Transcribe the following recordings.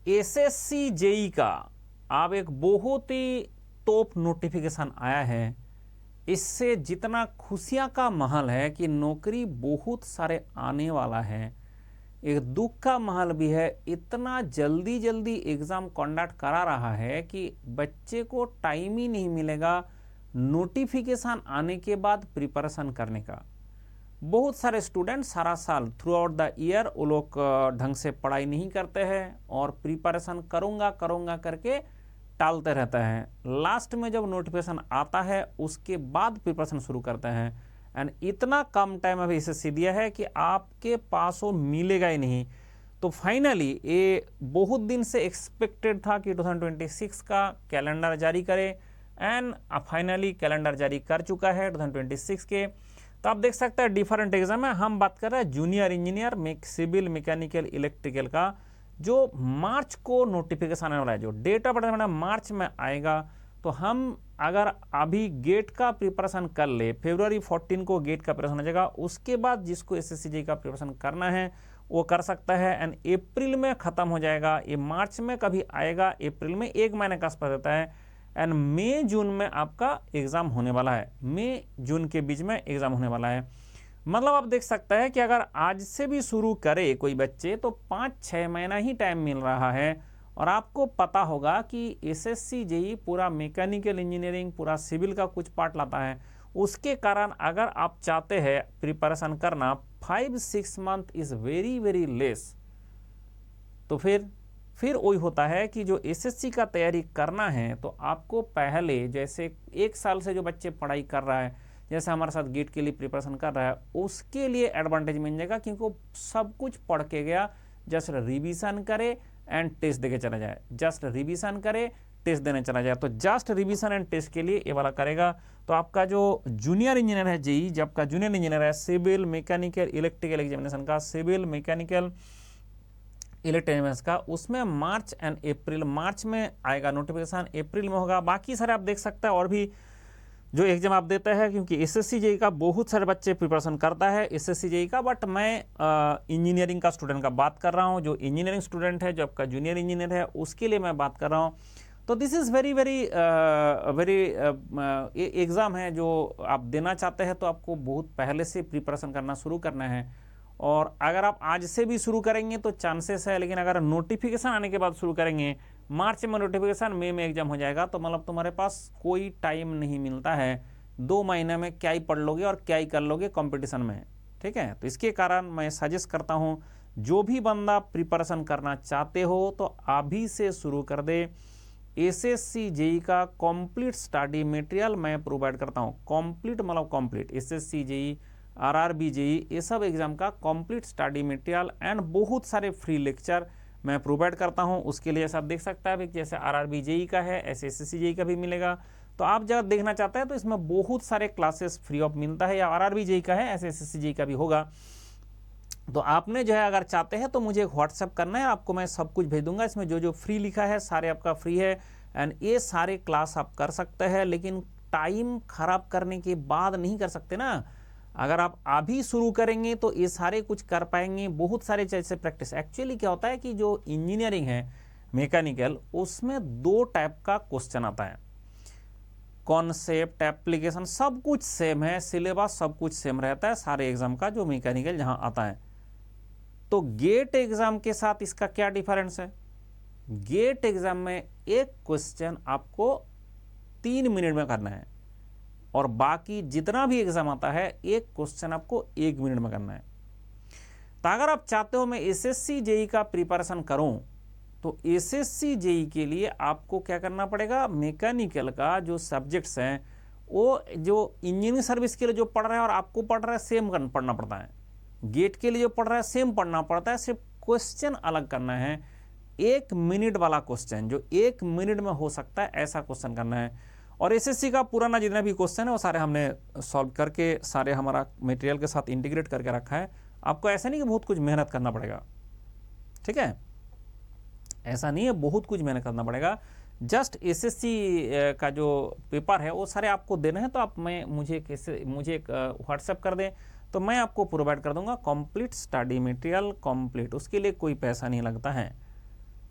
SSC JE का अब एक बहुत ही टॉप नोटिफिकेशन आया है। इससे जितना खुशियां का माहौल है कि नौकरी बहुत सारे आने वाला है, एक दुख का माहौल भी है। इतना जल्दी जल्दी एग्ज़ाम कंडक्ट करा रहा है कि बच्चे को टाइम ही नहीं मिलेगा नोटिफिकेशन आने के बाद प्रिपरेशन करने का। बहुत सारे स्टूडेंट सारा साल थ्रू आउट द ईयर वो लोग ढंग से पढ़ाई नहीं करते हैं और प्रिपरेशन करूँगा करूँगा करके टालते रहते हैं। लास्ट में जब नोटिफिकेशन आता है उसके बाद प्रिपरेशन शुरू करते हैं। एंड इतना कम टाइम अभी एसएससी दिया है कि आपके पास वो मिलेगा ही नहीं। तो फाइनली ये बहुत दिन से एक्सपेक्टेड था कि 2026 का कैलेंडर जारी करे एंड फाइनली कैलेंडर जारी कर चुका है 2026 के। तो आप देख सकते हैं डिफरेंट एग्जाम है। हम बात कर रहे हैं junior engineer civil mechanical electrical का, जो मार्च को नोटिफिकेशन आने वाला है, जो डेट ऑफ बर्थ मार्च में आएगा। तो हम अगर अभी गेट का प्रिपरेशन कर ले, फरवरी 14 को गेट का प्रिपरेशन हो जाएगा, उसके बाद जिसको एसएससी जेईई का प्रिपरेशन करना है वो कर सकता है। एंड अप्रैल में ख़त्म हो जाएगा, ये मार्च में कभी आएगा, अप्रैल में 1 महीने का आसपास रहता है। एंड मई जून में आपका एग्ज़ाम होने वाला है, मई जून के बीच में एग्ज़ाम होने वाला है। मतलब आप देख सकते हैं कि अगर आज से भी शुरू करे कोई बच्चे तो 5-6 महीना ही टाइम मिल रहा है। और आपको पता होगा कि एसएससी जेईई पूरा मैकेनिकल इंजीनियरिंग, पूरा सिविल का कुछ पार्ट लाता है। उसके कारण अगर आप चाहते हैं प्रिपरेशन करना, 5-6 month is very very less. तो फिर वही होता है कि जो एसएससी का तैयारी करना है तो आपको पहले, जैसे 1 साल से जो बच्चे पढ़ाई कर रहा है, जैसे हमारे साथ गेट के लिए प्रिपरेशन कर रहा है, उसके लिए एडवांटेज मिल जाएगा क्योंकि वो सब कुछ पढ़ के गया, जस्ट रिवीजन करे एंड टेस्ट देके चला जाए, जस्ट रिवीजन करे टेस्ट देने चला जाए। तो जस्ट रिवीजन एंड टेस्ट के लिए ये वाला करेगा। तो आपका जो जूनियर इंजीनियर है जेईई, जब का जूनियर इंजीनियर है सिविल मैकेनिकल इलेक्ट्रिकल एग्जामिनेशन का, सिविल मैकेनिकल इलेक्ट्रिकल का, उसमें मार्च एंड अप्रैल, मार्च में आएगा नोटिफिकेशन, अप्रैल में होगा। बाकी सारे आप देख सकते हैं और भी जो एग्जाम आप देते हैं, क्योंकि एसएससी जेईई का बहुत सारे बच्चे प्रिपरेशन करता है एसएससी जेईई का। बट मैं इंजीनियरिंग का स्टूडेंट का बात कर रहा हूँ, जो इंजीनियरिंग स्टूडेंट है, जो आपका जूनियर इंजीनियर है, उसके लिए मैं बात कर रहा हूँ। तो this is very very exam है जो आप देना चाहते हैं तो आपको बहुत पहले से प्रिपरेशन करना शुरू करना है। और अगर आप आज से भी शुरू करेंगे तो चांसेस है, लेकिन अगर नोटिफिकेशन आने के बाद शुरू करेंगे, मार्च में नोटिफिकेशन, मई में एग्जाम हो जाएगा, तो मतलब तुम्हारे पास कोई टाइम नहीं मिलता है। 2 महीने में क्या ही पढ़ लोगे और क्या ही कर लोगे कंपटीशन में, ठीक है। तो इसके कारण मैं सजेस्ट करता हूँ, जो भी बंदा प्रिपरेशन करना चाहते हो तो अभी से शुरू कर दे। एसएससी जेईई का कंप्लीट स्टडी मटेरियल मैं प्रोवाइड करता हूँ, कंप्लीट मतलब complete, SSC JEE, RRB JEE, ये सब एग्जाम का कंप्लीट स्टडी मटेरियल एंड बहुत सारे फ्री लेक्चर मैं प्रोवाइड करता हूं। उसके लिए आप देख सकते हैं, जैसे आरआरबी जेईई का है, ऐसे एसएससी जेईई का भी मिलेगा। तो आप जब देखना चाहते हैं तो इसमें बहुत सारे क्लासेस फ्री ऑफ मिलता है, या आरआरबी जेईई का है, ऐसे एसएससी जेईई का भी होगा। तो आपने जो है अगर चाहते हैं तो मुझे एक व्हाट्सएप करना है, आपको मैं सब कुछ भेज दूंगा। इसमें जो जो फ्री लिखा है सारे आपका फ्री है एंड ये सारे क्लास आप कर सकते हैं। लेकिन टाइम खराब करने के बाद नहीं कर सकते ना। अगर आप अभी शुरू करेंगे तो ये सारे कुछ कर पाएंगे, बहुत सारे जैसे प्रैक्टिस। एक्चुअली क्या होता है कि जो इंजीनियरिंग है मैकेनिकल, उसमें 2 टाइप का क्वेश्चन आता है, कॉन्सेप्ट, एप्लीकेशन, सब कुछ सेम है, सिलेबस सब कुछ सेम रहता है सारे एग्जाम का जो मैकेनिकल जहां आता है। तो गेट एग्जाम के साथ इसका क्या डिफरेंस है? गेट एग्जाम में एक क्वेश्चन आपको 3 मिनट में करना है और बाकी जितना भी एग्जाम आता है एक क्वेश्चन आपको 1 मिनट में करना है। तो अगर आप चाहते हो मैं एसएससी जेईई का प्रिपरेशन करूं तो एसएससी जेईई के लिए आपको क्या करना पड़ेगा, मैकेनिकल का जो सब्जेक्ट्स हैं वो जो इंजीनियरिंग सर्विस के लिए जो पढ़ रहे हैं और आपको पढ़ रहा है सेम पढ़ना पड़ता है। गेट के लिए जो पढ़ रहा है सेम पढ़ना पड़ता है, सिर्फ क्वेश्चन अलग करना है। 1 मिनट वाला क्वेश्चन जो 1 मिनट में हो सकता है ऐसा क्वेश्चन करना है। और एसएससी का पुराना जितना भी क्वेश्चन है वो सारे हमने सॉल्व करके सारे हमारा मटेरियल के साथ इंटीग्रेट करके रखा है। आपको ऐसा नहीं कि बहुत कुछ मेहनत करना पड़ेगा, ठीक है, ऐसा नहीं है बहुत कुछ मेहनत करना पड़ेगा। जस्ट एसएससी का जो पेपर है वो सारे आपको देने हैं। तो आप मुझे एक व्हाट्सएप कर दें तो मैं आपको प्रोवाइड कर दूंगा कंप्लीट स्टडी मटेरियल कंप्लीट, उसके लिए कोई पैसा नहीं लगता है।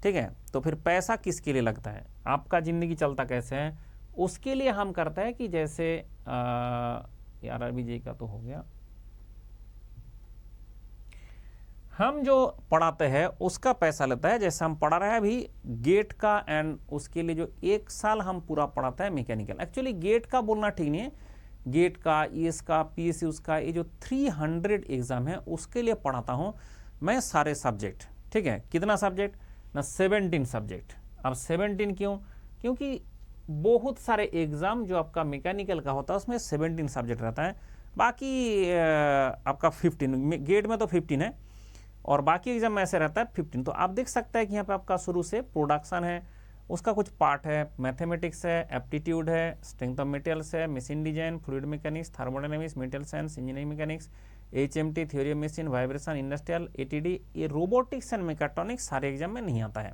ठीक है। तो फिर पैसा किसके लिए लगता है, आपका ज़िंदगी चलता कैसे है, उसके लिए हम करते हैं कि जैसे यार अभी जी का तो हो गया, हम जो पढ़ाते हैं उसका पैसा लेता है। जैसे हम पढ़ा रहे हैं अभी गेट का, एंड उसके लिए जो 1 साल हम पूरा पढ़ाते हैं मैकेनिकल। एक्चुअली गेट का बोलना ठीक नहीं है, गेट का, ईएस का, पीएसयू का, ये जो 300 एग्जाम है उसके लिए पढ़ाता हूँ मैं सारे सब्जेक्ट। ठीक है, कितना सब्जेक्ट ना, 17 सब्जेक्ट। अब 17 क्यों, क्योंकि बहुत सारे एग्जाम जो आपका मैकेनिकल का होता है उसमें 17 सब्जेक्ट रहता है। बाकी आपका 15, गेट में तो 15 है और बाकी एग्जाम में ऐसे रहता है 15। तो आप देख सकते हैं कि यहाँ पे आपका शुरू से प्रोडक्शन है, उसका कुछ पार्ट है, मैथमेटिक्स है, एप्टीट्यूड है, स्ट्रेंथ ऑफ मटेरियल्स है, machine design, fluid mechanics, thermodynamics, material science, engineering mechanics, HMT, theory of machine, vibration, industrial, ATD, ये रोबोटिक्स एंड मैकेट्रॉनिक्स सारे एग्जाम में नहीं आता है।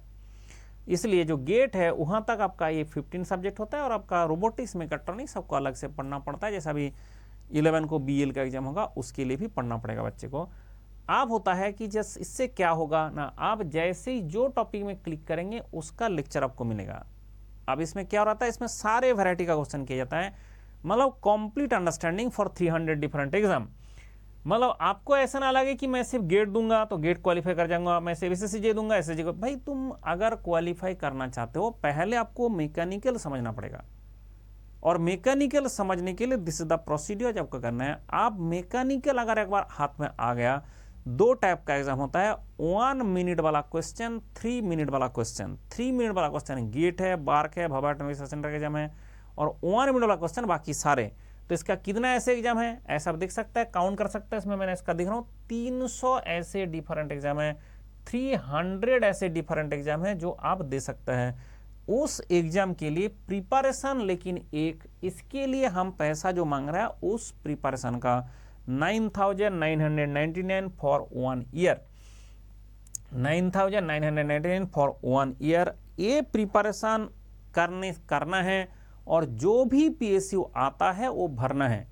इसलिए जो गेट है वहाँ तक आपका ये 15 सब्जेक्ट होता है और आपका रोबोटिक्स मैकेट्रॉनिक्स सबको अलग से पढ़ना पड़ता है। जैसा अभी 11 को BL का एग्जाम होगा उसके लिए भी पढ़ना पड़ेगा बच्चे को। अब होता है कि जस इससे क्या होगा ना, आप जैसे ही जो टॉपिक में क्लिक करेंगे उसका लेक्चर आपको मिलेगा। अब इसमें क्या रहता है, इसमें सारे वैरायटी का क्वेश्चन किया जाता है, मतलब complete understanding for 300 different exam. मतलब आपको ऐसा ना लगे कि मैं सिर्फ गेट दूंगा तो गेट क्वालिफाई कर जाऊंगा, मैं सिर्फ SSC दूंगा SSC को। भाई तुम अगर क्वालिफाई करना चाहते हो पहले आपको मैकेनिकल समझना पड़ेगा, और मैकेनिकल समझने के लिए दिस इज द प्रोसीड्यूर आपको करना है। आप मैकेनिकल अगर एक बार हाथ में आ गया, 2 टाइप का एग्जाम होता है, 1 मिनट वाला क्वेश्चन, 3 मिनट वाला क्वेश्चन। 3 मिनट वाला क्वेश्चन गेट है, बार्क है, भाभा एटॉमिक सेंटर का एग्जाम है, और 1 मिनट वाला क्वेश्चन बाकी सारे। तो इसका कितना ऐसे एग्जाम है ऐसा आप देख सकते हैं, काउंट कर सकते हैं। इसमें मैंने इसका दिख रहा हूँ 300 ऐसे डिफरेंट एग्जाम है, 300 ऐसे डिफरेंट एग्जाम है जो आप दे सकते हैं उस एग्जाम के लिए प्रिपरेशन। लेकिन एक इसके लिए हम पैसा जो मांग रहा है उस प्रिपरेशन का 9,999 फॉर 1 ईयर, 9,999 फॉर 1 ईयर। ये प्रिपरेशन करना है और जो भी PSU आता है वो भरना है।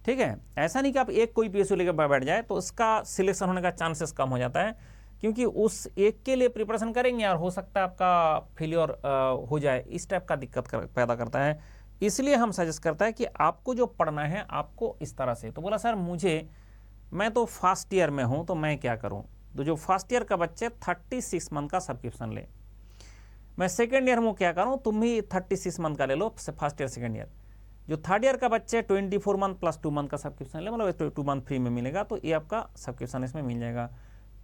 ठीक है, ऐसा नहीं कि आप एक कोई PSU लेकर बैठ जाए तो उसका सिलेक्शन होने का चांसेस कम हो जाता है, क्योंकि उस एक के लिए प्रिपरेशन करेंगे और हो सकता है आपका फेलियर हो जाए, इस टाइप का दिक्कत पैदा करता है। इसलिए हम सजेस्ट करता है कि आपको जो पढ़ना है आपको इस तरह से। तो बोला सर मैं तो फर्स्ट ईयर में हूँ तो मैं क्या करूँ, तो जो फर्स्ट ईयर का बच्चे 36 मंथ का सब्सक्रिप्शन ले। मैं सेकेंड ईयर में क्या करूँ, तुम भी 36 मंथ का ले लो, फर्स्ट ईयर सेकेंड ईयर। जो थर्ड ईयर का बच्चे 24 मंथ प्लस 2 मंथ का सब्सक्रिप्शन ले, मतलब 2 मंथ फ्री में मिलेगा, तो ये आपका सब्सक्रिप्शन इसमें मिल जाएगा।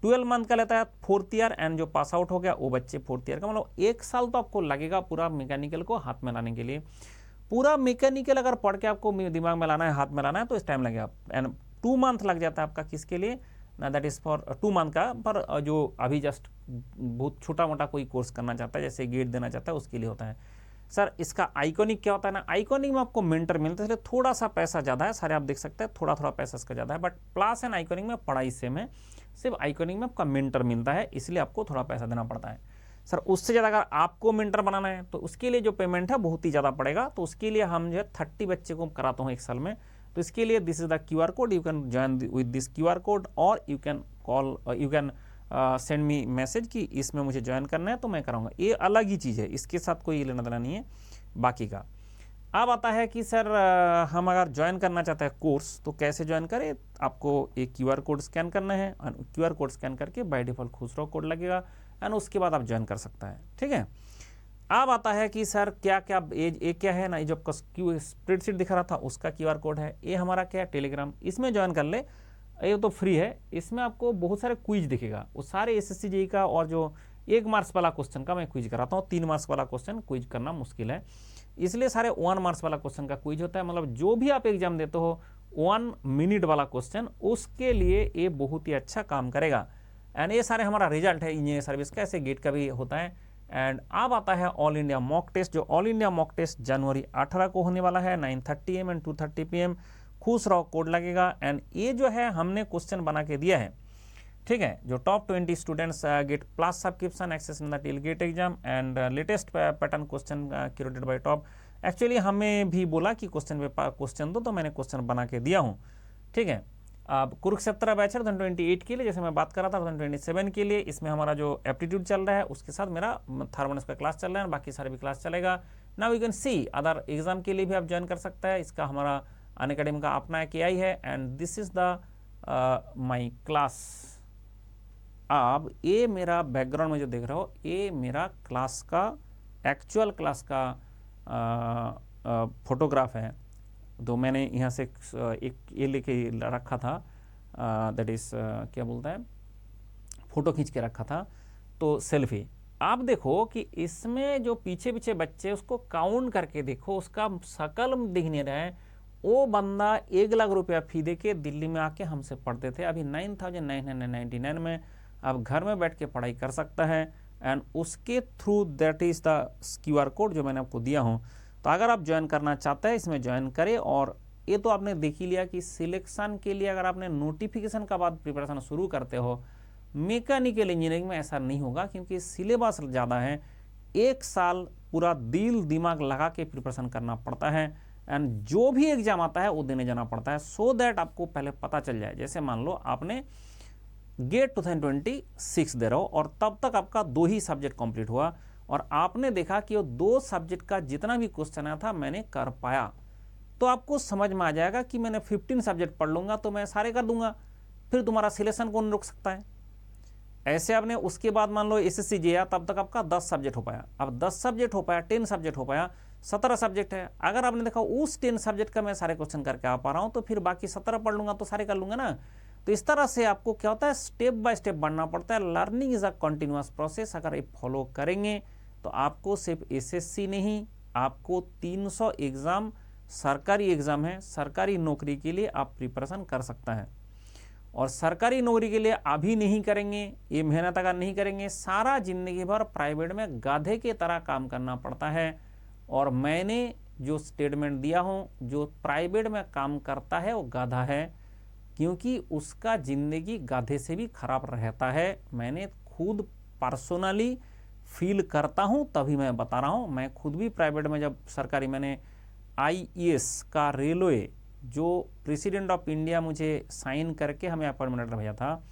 12 मंथ का लेता है फोर्थ ईयर, एंड जो पास आउट हो गया वो बच्चे फोर्थ ईयर का, मतलब 1 साल तो आपको लगेगा पूरा मैकेनिकल को हाथ में लाने के लिए। पूरा मैकेनिकल अगर पढ़ के आपको दिमाग में लाना है, हाथ में लाना है, तो इस टाइम लगेगा। एंड 2 मंथ लग जाता है आपका किसके लिए ना, दैट इज फॉर 2 मंथ का। पर जो अभी जस्ट बहुत छोटा मोटा कोई कोर्स करना चाहता है, जैसे गेट देना चाहता है, उसके लिए होता है। सर इसका आइकॉनिक क्या होता है ना, आइकॉनिक में आपको मेंटर मिलता है, इसलिए थोड़ा सा पैसा ज़्यादा है। सारे आप देख सकते हैं थोड़ा थोड़ा पैसा इसका ज़्यादा है, बट प्लस एंड आइकॉनिक में पढ़ाई सेम है, सिर्फ आइकॉनिक में आपका मेंटर मिलता है, इसलिए आपको थोड़ा पैसा देना पड़ता है। सर उससे ज़्यादा अगर आपको मेंटर बनाना है तो उसके लिए जो पेमेंट है बहुत ही ज़्यादा पड़ेगा। तो उसके लिए हम जो है 30 बच्चे को कराता हूँ 1 साल में। तो इसके लिए this is the QR code, you can join with this QR code, और you can call, you can send me message कि इसमें मुझे ज्वाइन करना है तो मैं कराऊंगा। ये अलग ही चीज़ है, इसके साथ कोई लेना देना नहीं है बाकी का। अब आता है कि सर हम अगर ज्वाइन करना चाहते हैं कोर्स तो कैसे ज्वाइन करें। आपको एक QR कोड स्कैन करना है, QR कोड स्कैन करके बाय डिफॉल्ट खुसरो कोड लगेगा, एंड उसके बाद आप ज्वाइन कर सकता है। ठीक है, अब आता है कि सर क्या क्या एक क्या है ना, ये जो आपका स्प्रेडशीट दिखा रहा था उसका QR कोड है। ये हमारा क्या है, टेलीग्राम, इसमें ज्वाइन कर ले, ये तो फ्री है। इसमें आपको बहुत सारे क्विज दिखेगा, वो सारे SSC JEE का, और जो 1 मार्क्स वाला क्वेश्चन का मैं क्विज कराता हूँ। 3 मार्क्स वाला क्वेश्चन क्विज करना मुश्किल है, इसलिए सारे 1 मार्क्स वाला क्वेश्चन का क्विज होता है। मतलब जो भी आप एग्जाम देते हो 1 मिनट वाला क्वेश्चन, उसके लिए ये बहुत ही अच्छा काम करेगा। एंड ये सारे हमारा रिजल्ट है इंजीनियर सर्विस का, ऐसे गेट का भी होता है। एंड अब आता है ऑल इंडिया मॉक टेस्ट, जो ऑल इंडिया मॉक टेस्ट जनवरी 18 को होने वाला है, 9:30 AM एंड 2:30 PM। खुश रहो कोड लगेगा। एंड ये जो है हमने क्वेश्चन बना के दिया है, ठीक है, जो top 20 students GATE plus subscription access in the till GATE exam and latest pattern question curated by top. Actually हमें भी बोला कि क्वेश्चन दो, तो मैंने क्वेश्चन बना के दिया हूँ। ठीक है, अब कुरुक्षेत्र बैचर 2028 के लिए, जैसे मैं बात कर रहा था 2027 के लिए, इसमें हमारा जो एप्टीट्यूड चल रहा है उसके साथ मेरा थर्मोनस का क्लास चल रहा है, बाकी सारे भी क्लास चलेगा। Now you can see other exam के लिए भी आप ज्वाइन कर सकते हैं। इसका हमारा अनअकैडमी का अपना एक AI है and this is the my class. अब ये मेरा बैकग्राउंड में जो देख रहे हो ये मेरा क्लास का एक्चुअल क्लास का फोटोग्राफ है। तो मैंने यहाँ से एक ये लेके रखा था, दैट इज क्या बोलता है, फोटो खींच के रखा था, तो सेल्फी। आप देखो कि इसमें जो पीछे पीछे बच्चे उसको काउंट करके देखो, उसका शकल दिख नहीं रहा है। वो बंदा 1 लाख रुपया फी दे के दिल्ली में आके हमसे पढ़ते थे, अभी 9,999 में अब घर में बैठ के पढ़ाई कर सकता है। एंड उसके through that is the QR code जो मैंने आपको दिया हूँ। तो अगर आप ज्वाइन करना चाहते हैं इसमें ज्वाइन करें। और ये तो आपने देख ही लिया कि सिलेक्शन के लिए अगर आपने नोटिफिकेशन का बाद प्रिपरेशन शुरू करते हो, मैकेनिकल इंजीनियरिंग में ऐसा नहीं होगा क्योंकि सिलेबस ज़्यादा है। 1 साल पूरा दिल दिमाग लगा के प्रिपरेशन करना पड़ता है एंड जो भी एग्जाम आता है वो देने जाना पड़ता है, सो दैट आपको पहले पता चल जाए। जैसे मान लो आपने गेट 2026 दे रहे हो और तब तक आपका 2 ही सब्जेक्ट कंप्लीट हुआ और आपने देखा कि वो 2 सब्जेक्ट का जितना भी क्वेश्चन आया था मैंने कर पाया, तो आपको समझ में आ जाएगा कि मैंने 15 सब्जेक्ट पढ़ लूंगा तो मैं सारे कर दूंगा, फिर तुम्हारा सिलेक्शन कौन रोक सकता है। ऐसे आपने उसके बाद मान लो SSC दिया, तब तक आपका 10 सब्जेक्ट हो पाया, अब 10 सब्जेक्ट हो पाया, 10 सब्जेक्ट हो पाया, 17 सब्जेक्ट है। अगर आपने देखा उस 10 सब्जेक्ट का मैं सारे क्वेश्चन करके आ पा रहा हूं तो फिर बाकी 17 पढ़ लूंगा तो सारे कर लूंगा ना। तो इस तरह से आपको क्या होता है, स्टेप बाय स्टेप बढ़ना पड़ता है। Learning is a continuous process. अगर ये फॉलो करेंगे तो आपको सिर्फ SSC नहीं, आपको 300 एग्जाम सरकारी एग्जाम है, सरकारी नौकरी के लिए आप प्रिपरेशन कर सकता है। और सरकारी नौकरी के लिए अभी नहीं करेंगे, ये मेहनत अगर नहीं करेंगे, सारा जिंदगी भर प्राइवेट में गाधे की तरह काम करना पड़ता है। और मैंने जो स्टेटमेंट दिया हूँ, जो प्राइवेट में काम करता है वो गाधा है, क्योंकि उसका जिंदगी गाधे से भी खराब रहता है। मैंने खुद पर्सनली फील करता हूँ तभी मैं बता रहा हूँ। मैं खुद भी प्राइवेट में जब सरकारी, मैंने IAS का रेलवे जो प्रेसिडेंट ऑफ इंडिया मुझे साइन करके हमें अपॉइंटमेंट लेटर भेजा था,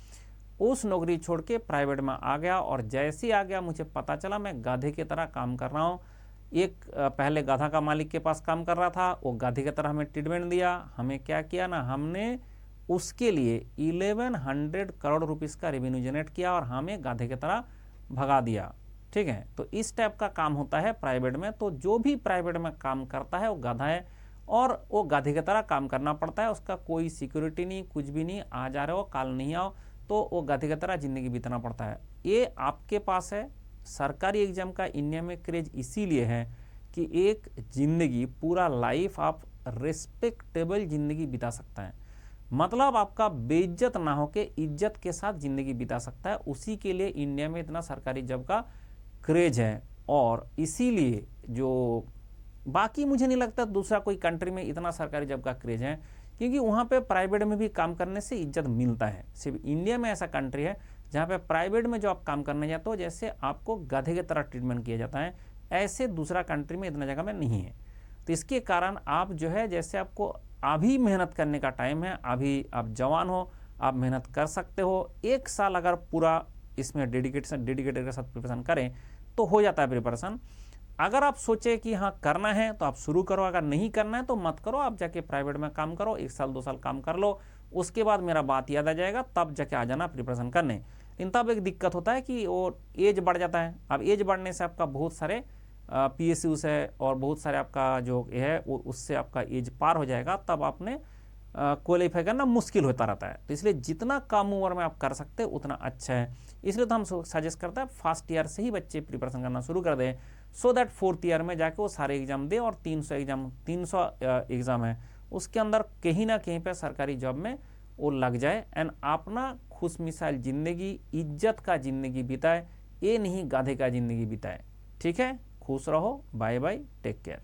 उस नौकरी छोड़ के प्राइवेट में आ गया। और जैसे ही आ गया मुझे पता चला मैं गाधे की तरह काम कर रहा हूँ। एक पहले गाधा का मालिक के पास काम कर रहा था, वो गाधे की तरह हमें ट्रीटमेंट दिया। हमें क्या किया ना, हमने उसके लिए 1100 करोड़ रुपीस का रेवेन्यू जनरेट किया और हमें गाधे की तरह भगा दिया। ठीक है, तो इस टाइप का काम होता है प्राइवेट में। तो जो भी प्राइवेट में काम करता है वो गाधा है और वो गाधे की तरह काम करना पड़ता है। उसका कोई सिक्योरिटी नहीं, कुछ भी नहीं, आ जा रहे हो काल नहीं आओ, तो वो गाधे की तरह जिंदगी बिताना पड़ता है। ये आपके पास है। सरकारी एग्जाम का इंडिया में क्रेज इसीलिए है कि एक जिंदगी, पूरा लाइफ आप रेस्पेक्टेबल जिंदगी बिता सकता है, मतलब आपका बेइज्जत ना होके इज्जत के साथ जिंदगी बिता सकता है। उसी के लिए इंडिया में इतना सरकारी जॉब का क्रेज है। और इसीलिए जो बाकी मुझे नहीं लगता दूसरा कोई कंट्री में इतना सरकारी जॉब का क्रेज है, क्योंकि वहाँ पे प्राइवेट में भी काम करने से इज्जत मिलता है। सिर्फ इंडिया में ऐसा कंट्री है जहाँ पे प्राइवेट में जो आप काम करने जाते हो जैसे आपको गधे की तरह ट्रीटमेंट किया जाता है, ऐसे दूसरा कंट्री में इतना जगह में नहीं है। तो इसके कारण आप जो है, जैसे आपको अभी मेहनत करने का टाइम है, अभी आप जवान हो, आप मेहनत कर सकते हो। 1 साल अगर पूरा इसमें डेडिकेटेड के साथ प्रिपरेशन करें तो हो जाता है प्रिपरेशन। अगर आप सोचे कि हाँ करना है तो आप शुरू करो, अगर नहीं करना है तो मत करो, आप जाके प्राइवेट में काम करो, 1 साल 2 साल काम कर लो, उसके बाद मेरा बात याद आ जाएगा, तब जाके आ जाना प्रिपरेशन करने। लेकिन तब एक दिक्कत होता है कि वो एज बढ़ जाता है। अब एज बढ़ने से आपका बहुत सारे PSUs है और बहुत सारे आपका जो है वो उससे आपका एज पार हो जाएगा, तब आपने क्वालिफाई करना मुश्किल होता रहता है। तो इसलिए जितना कम उम्र में आप कर सकते हैं उतना अच्छा है। इसलिए तो हम सजेस्ट करते हैं फर्स्ट ईयर से ही बच्चे प्रिपरेशन करना शुरू कर दें, सो दैट 4th ईयर में जाके वो सारे एग्जाम दे। और 300 एग्जाम है उसके अंदर कहीं ना कहीं पे सरकारी जॉब में वो लग जाए एंड अपना खुशमिसाल जिंदगी, इज्जत का जिंदगी बिताए, ये नहीं गाधे का जिंदगी बिताए। ठीक है, खुश रहो, बाय बाय, टेक केयर।